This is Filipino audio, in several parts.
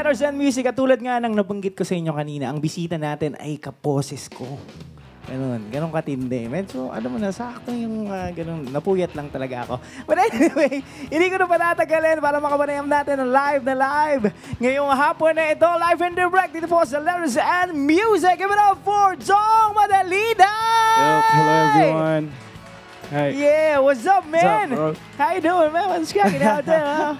Letters and Music, at tulad nga ng nabanggit ko sa inyo kanina, ang bisita natin ay kaposes ko. Ganun katindi. Medyo, alam mo na, sakto yung ganun. Napuyat lang talaga ako. But anyway, hindi ko na patatagalin para makapanayam natin ng live na live. Ngayong hapon na ito, live and direct dito po sa Letters and Music. Give it up for Jong Madalida! Hello everyone. Hi. Yeah, what's up, man? What's up, bro? How you doing, man? What's cracking out there, huh?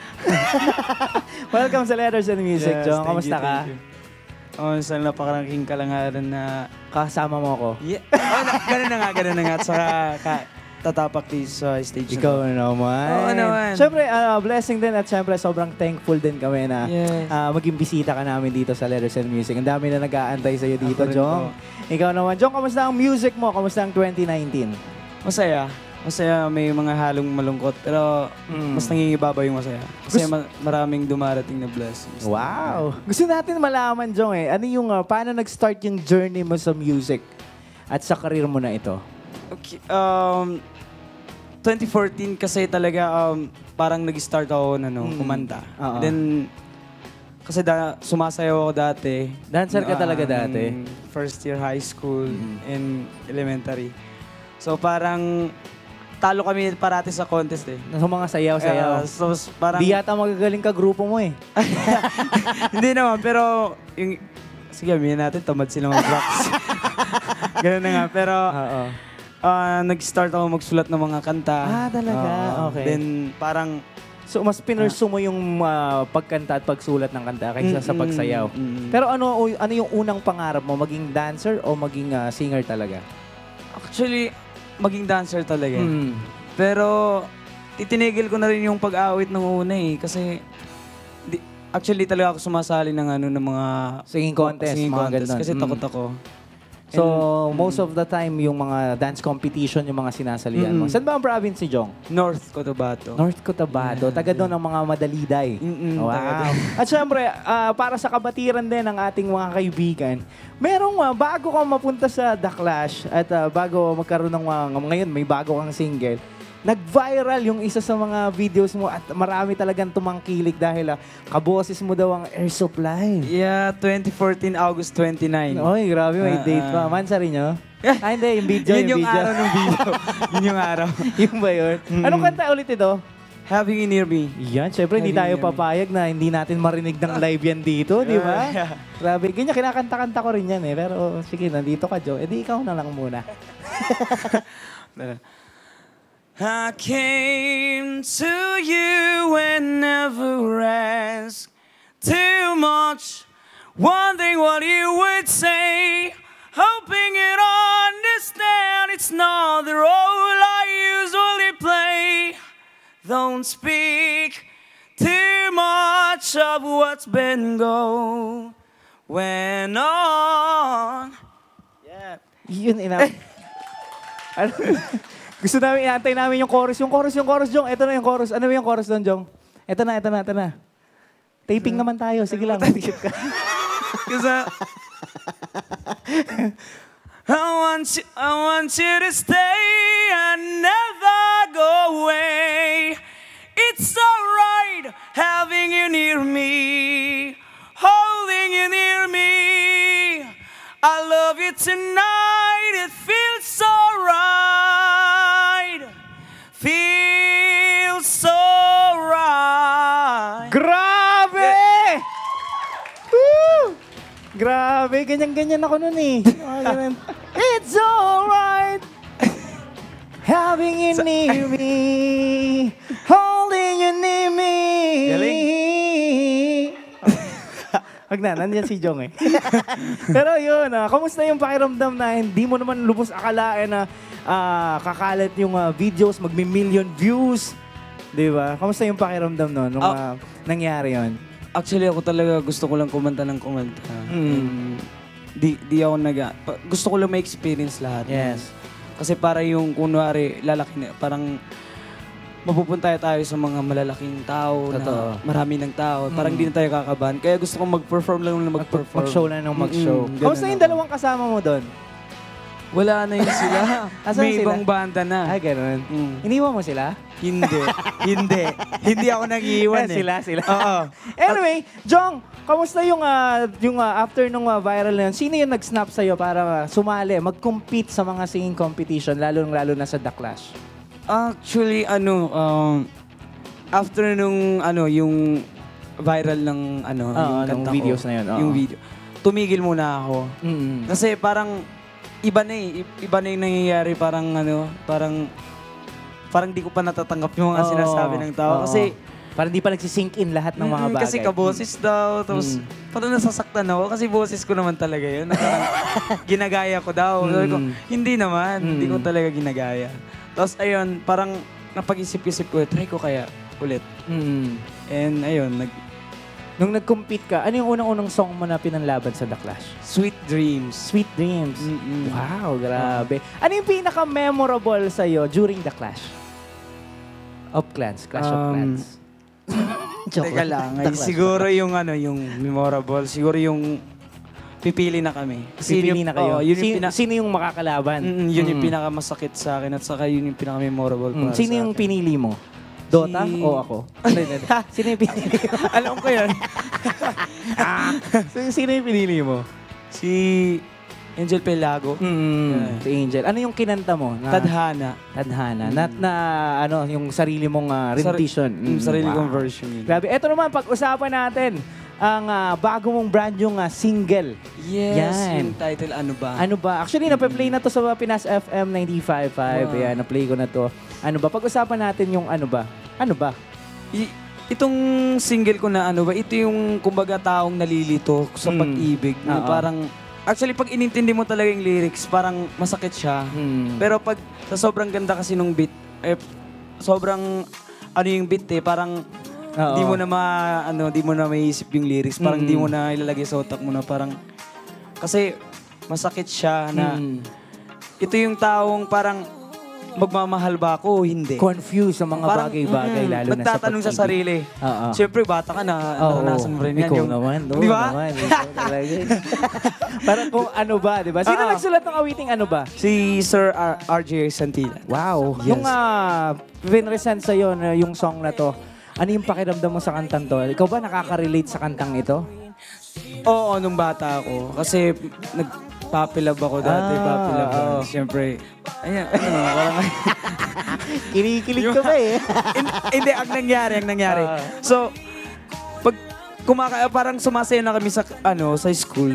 Welcome sa Letters and Music, Yes, Jong. thank Kamusta you, ka? thank you. Sa napakaraking kalangaran na... Kasama mo ako. Yeah. Ganun na nga. At saka tatapak dito sa stage Ikaw na. naman. Oo naman. Siyempre, blessing din at siyempre sobrang thankful din kami na Yes. maging bisita ka namin dito sa Letters and Music. Ang dami na nag-aantay sa'yo dito, Ako rin Jong. po. Ikaw naman. Jong, kamusta ang music mo? Kamusta ang 2019? Masaya. Masaya, may mga halong malungkot. Pero mas nangingibabaw yung masaya. Kasi maraming dumarating na blessings. Wow! Gusto natin malaman, Jong, ano yung, paano nag-start yung journey mo sa music at sa career mo na ito? Okay, 2014 kasi talaga parang nag-start ako na kumanta. Then, kasi sumasayaw ako dati. Dancer ka talaga dati? First year high school and elementary. So parang talo kami parati sa contest eh. Sa mga sayaw-sayaw. So parang... Di yata magagaling ka grupo mo eh. Hindi naman, pero yung... Sige, aminin natin, tamad sila mag-practice. Ganun na nga, pero... nag-start ako magsulat ng mga kanta. Talaga? Okay. Then parang... So, mas pinursu mo yung pagkanta at pagsulat ng kanta kaysa sa pagsayaw. Pero ano yung unang pangarap mo? Maging dancer o maging singer talaga? Actually, maging dancer talaga. Pero, itinigil ko na rin yung pag-awit ng una eh. Kasi, actually talaga ako sumasali ng ng mga... Singing contest, mga ganun. Kasi takot ako. So, most of the time, yung mga dance competition, yung mga sinasalihan mo. Saan ba ang province ni Jong? North Cotabato. North Cotabato. Taga doon ang mga madaliday. Wow. At syempre, para sa kabatiran din ng ating mga kaibigan, merong bago kang mapunta sa The Clash at bago magkaroon ng ngayon may bago kang single, nag-viral yung isa sa mga videos mo at marami talagang tumangkilik dahil kaboses mo daw ang Air Supply. Yeah, 2014 August 29. Oy, grabe, may date pa. Mansari nyo? Hindi, yung video. Yun yung araw ng video. Yun yung araw. Yung ba yun? Anong kanta ulit ito? Having You Near Me. Yan, syempre hindi tayo papayag na hindi natin marinig ng live yan dito, di ba? Grabe, ganyan, kinakanta-kanta ko rin yan eh. Pero sige, nandito ka, Joe. Di ikaw na lang muna. I came to you and never asked too much, wondering what you would say, hoping you'd understand it's not the role I usually play. Don't speak too much of what's been going on. Yeah. Yun, enough. Gusto namin, inaantay namin yung chorus. Yung chorus, Jong. Ito na yung chorus. Ano yung chorus doon, Jong? Ito na. Taping naman tayo. Sige lang, mag-isip ka. I want you to stay and never go away. It's alright having you near me, holding you near me. I love you tonight, it feels so right. Feels so right. Grabe! Woo! Grabe, ganyan-ganyan ako nun eh. It's alright having you near me, holding you near me. Galing. Wag na, nandiyan si Jong eh. Pero yun, kamusta yung pakiramdam na hindi mo naman lubos akalain na kakalat yung videos, magmi-million views. Di ba? Kamusta yung pakiramdam nun nung nangyari yun? Actually, ako talaga gusto ko lang kumanta ng kumanta. Di ako gusto ko lang may experience lahat. Yes. Kasi para yung kunwari, lalaki na, parang mapupunta tayo sa mga malalaking tao na marami ng tao. Parang di na tayo kakabahan. Kaya gusto kong mag-perform lang na mag-perform. Mag-show lang ng mag-show. Kamusta yung dalawang kasama mo doon? Wala na yun sila. Asan May sila? ibang banda na. Ah, ganun. Iniwan mo sila? Hindi. Hindi ako nag-iwan Sila. Oo. Anyway, Jong, kamusta yung after nung viral na yun? Sino yung nag-snap sa'yo para sumali, mag-compete sa mga singing competition, lalo na sa The Clash? Actually, after nung, yung viral ng, yung nung kanta videos ko, na yun. Yung video. Tumigil muna ako. Kasi parang, iba na yung nangyayari, parang di ko pa natatanggap yung mga sinasabi ng tao. Kasi, parang di pa nagsisink in lahat ng mga bagay. Kasi kaboses daw, tapos parang nasasaktan ako kasi boses ko naman talaga yun. Parang ginagaya ko daw. Sabi ko, hindi naman, hindi ko talaga ginagaya. Tapos ayun, parang napag-isip-isip ko, try ko kaya ulit. And ayun, Nung nag-compete ka, ano yung unang-unang song mo na pinanlaban sa The Clash? Sweet Dreams. Sweet Dreams. Wow, grabe. Ano yung pinaka-memorable sa'yo during The Clash? Clash of Clans. Teka lang, siguro yung memorable, siguro yung pipili na kami. Pipili na kayo? Yun sino yung makakalaban? Yun yung pinakamasakit sa akin at saka yun yung pinaka-memorable para Sino sa yung akin. pinili mo? Dota o ako? Sino yung pinili mo? Alam ko yun. Sino yung pinili mo? Si Angel Pelago. Si Angel. Ano yung kinanta mo? Tadhana. Yung sarili mong rendition. Sarili kong version yun. Grabe. Ito naman, pag-usapan natin ang bago mong brand yung single. Yes, yung title, Ano Ba? Ano ba? Actually, nape-play na to sa Pinas FM 95.5. Ayan, na-play ko na to. Ano ba? Pag-usapan natin yung Ano Ba? Ano ba? Itong single ko na Ano Ba, ito yung kumbaga taong nalilito sa pag-ibig. Na parang, actually, pag inintindi mo talaga yung lyrics, parang masakit siya. Pero pag sa sobrang ganda kasi nung beat, sobrang yung beat parang di mo na maiisip yung lyrics, parang di mo na ilalagay sa utak mo na parang kasi masakit siya na ito yung taong parang magmamahal ba ako o hindi? Confused sa mga bagay-bagay, lalo na sa nagtatanong sa sarili. Siyempre, bata ka na, naranasan mo rin yan. Ikaw naman. Di ba? Parang kung ano ba, di ba? Sino nagsulat ng awiting Ano Ba? Si Sir RJ Santillan. Wow. Yes. Yung pinresent sa'yo na yung song na to, ano yung pakiramdam mo sa kantang to? Ikaw ba nakaka-relate sa kantang ito? Oo, nung bata ako. Kasi nagpapilab ako dati. Siyempre, ayan, parang... Kinikilig ka ba eh? Hindi, ang nangyari. So, pag parang sumasaya na kami sa school.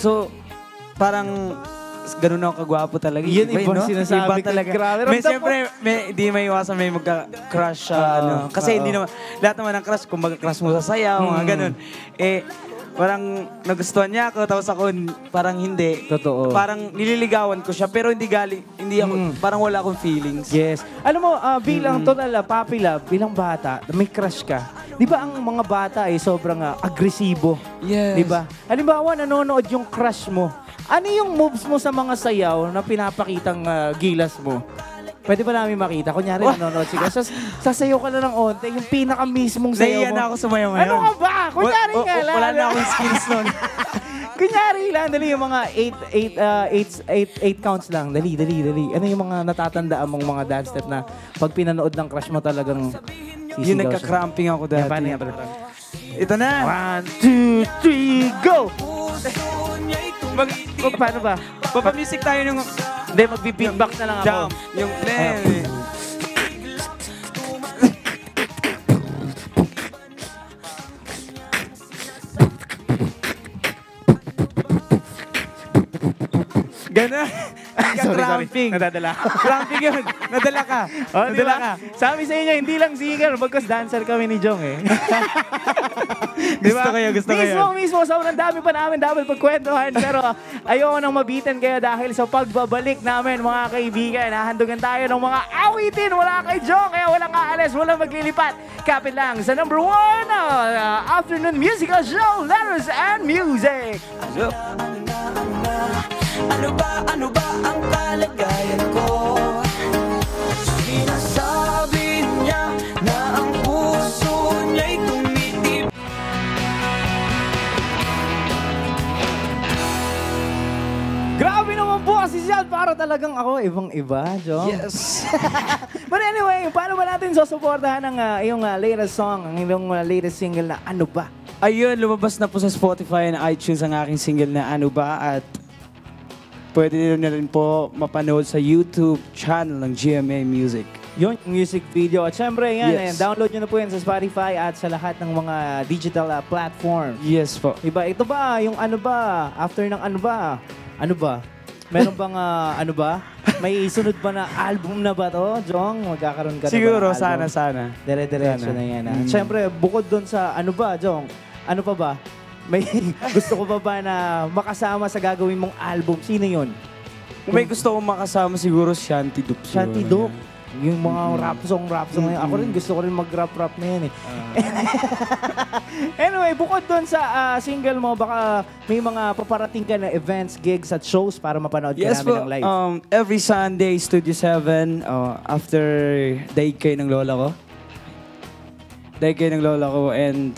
So, parang ganun ako kagwapo talaga. Yun ibang sinasabi ko. Grabe. Siyempre, di may iwasan may magka-crush siya. Kasi hindi naman, lahat naman ng crush, kung mag-crush mo sa sayaw, mga ganun. Parang nagustuhan niya ako, tapos ako parang hindi. Totoo. Parang nililigawan ko siya, pero hindi ako, parang wala akong feelings. Yes. Alam mo, bilang puppy love, bilang bata, may crush ka. Di ba ang mga bata ay sobrang agresibo? Yes. Di ba? Halimbawa, nanonood yung crush mo. Ano yung moves mo sa mga sayaw na pinapakitang gilas mo? Pwede ba namin makita? Kunyari, nanonood siya. Sasayaw ka na ng onte, yung pinaka-mismong sayaw mo. Nahiya na ako sumayaw ngayon. Ano ka ba? Kunyari nga lang. Wala na akong skills nun. Kunyari lang, dali yung mga 8 counts lang. Dali. Ano yung mga natatandaan mong mga dance step na pag pinanood ng crush mo talagang sisigaw Yung nagka-cramping ako dati. Paano yan? Ito na. 1, 2, 3, go! Paano ba? Papamusic tayo nung... Hindi, magbi-beatbox na lang ako. Jump. Yung... Gana. Sorry. Nadadala ako. Cramping yun. Nadala ka. Nadala ka. Sabi sa inyo, hindi lang singer, bagkus dancer kami ni Jong eh. Gusto kayo. Mismo. Sobrang dami pa namin dapat pagkwentuhan. Pero ayoko nang mabitin kayo dahil sa pagbabalik namin, mga kaibigan. Hahandugan tayo ng mga awitin. Wala kay Jong, kaya walang aalis, walang maglilipat. Kapit lang sa number 1 afternoon musical show, Letters and Music. Ano ba ang kalagayan ko? Sinasabi niya na ang puso niya'y tumitib. Grabe naman po si talagang ako, ibang-iba, Jong. Yes! But anyway, paano ba natin susuportahan ang iyong latest song, ang iyong latest single na Ano Ba? Ayun, lumabas na po sa Spotify and iTunes ang aking single na Ano Ba at pwede na rin po mapanood sa YouTube channel ng GMA Music. Yun, music video. At syempre, yan, Yes. download nyo na po yan sa Spotify at sa lahat ng mga digital platform. Yes po. Diba, ito ba, yung Ano Ba? After ng Ano Ba? Ano ba? Meron bang ano ba? May sunod ba na album na ba to, Jong? Magkakaroon ka Siguro, na ba ng album? sana. Dire-diretso Sana. na yan. Mm. Siyempre, bukod doon sa ano ba, Jong? Ano pa ba? May gusto ko pa ba na makasama sa gagawin mong album? Sino yun? Kung may gusto kong makasama siguro, Shanty Dup. siguro. Shanty Dope. Yung mga rap song na yun. Ako rin gusto ko rin mag-rap na yun eh. Anyway, bukod doon sa single mo, baka may mga paparating ka na events, gigs at shows para mapanood ka Yes namin po. ng live. Every Sunday, Studio 7, after daig kayo ng lola ko. Daig kayo ng lola ko and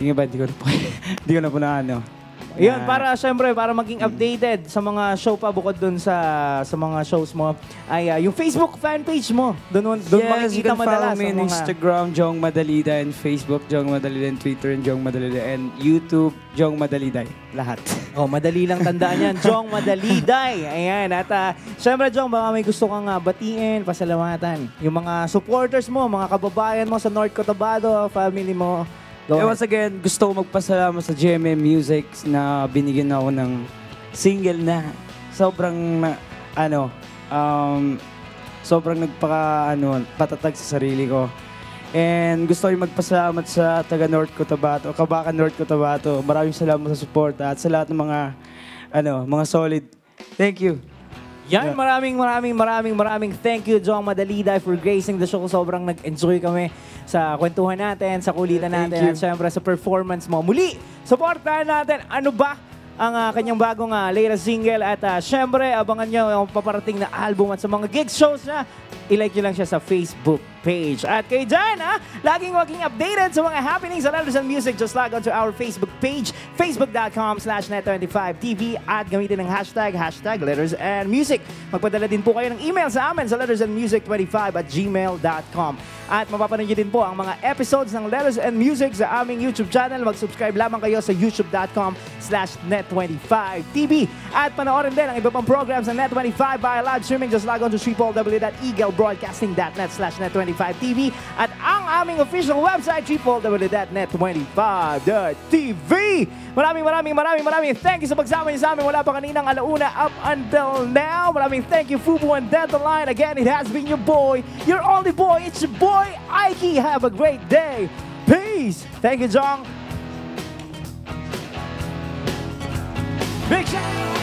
yung iba, hindi ko na po na ano. Yun, para syempre, para maging updated sa mga show pa bukod doon sa mga shows mo, ay yung Facebook fan page mo. Doon Yes, you makikita can follow madalas me ang on mga... Instagram, Jong Madalida, and Facebook, Jong Madalida, and Twitter, and Jong Madalida, and YouTube, Jong Madaliday. Lahat. Oh, madali lang tandaan yan. Jong Madaliday. Ayan. At syempre, Jong, baka may gusto kang batiin, pasalamatan. Yung mga supporters mo, mga kababayan mo sa North Cotabato, family mo. Go ahead. Once again, gusto ko magpasalamat sa GMA Music na binigyan ako ng single na sobrang sobrang patatag sa sarili ko. And gusto ko magpasalamat sa taga North Cotabato, Kabakan North Cotabato. Maraming salamat sa support at sa lahat ng mga solid. Thank you. Yan, maraming thank you, Jong Madaliday, for gracing the show. Sobrang nag-enjoy kami sa kwentuhan natin, sa kulitan Thank natin, you. at syempre sa performance mo. Muli, supportahan natin, Ano Ba? Ang kanyang bagong latest single. At syempre, abangan nyo yung paparating na album at sa mga gigs shows na ilike nyo lang siya sa Facebook page. At kayo dyan, laging maging updated sa mga happenings sa Letters and Music. Just log on to our Facebook page, facebook.com/net25tv at gamitin ng hashtag Letters and Music. Magpadala din po kayo ng email sa amin sa lettersandmusic25@gmail.com. At mapapanood nyo din po ang mga episodes ng Letters and Music sa aming YouTube channel. Mag-subscribe lamang kayo sa youtube.com/net25tv. At panoorin din ang iba pang programs ng Net25 via live streaming. Just log on to www.eaglebroadcasting.net/net25tv at ang aming official website, www.net25.tv. Maraming thank you sa pagsama niyo sa amin. Wala pa kaninang alauna up until now. Maraming thank you, Fubu and Dental Line. Again, it has been your boy, your only boy. It's your boy, Ike. Have a great day. Peace. Thank you, Jong. Big shout out.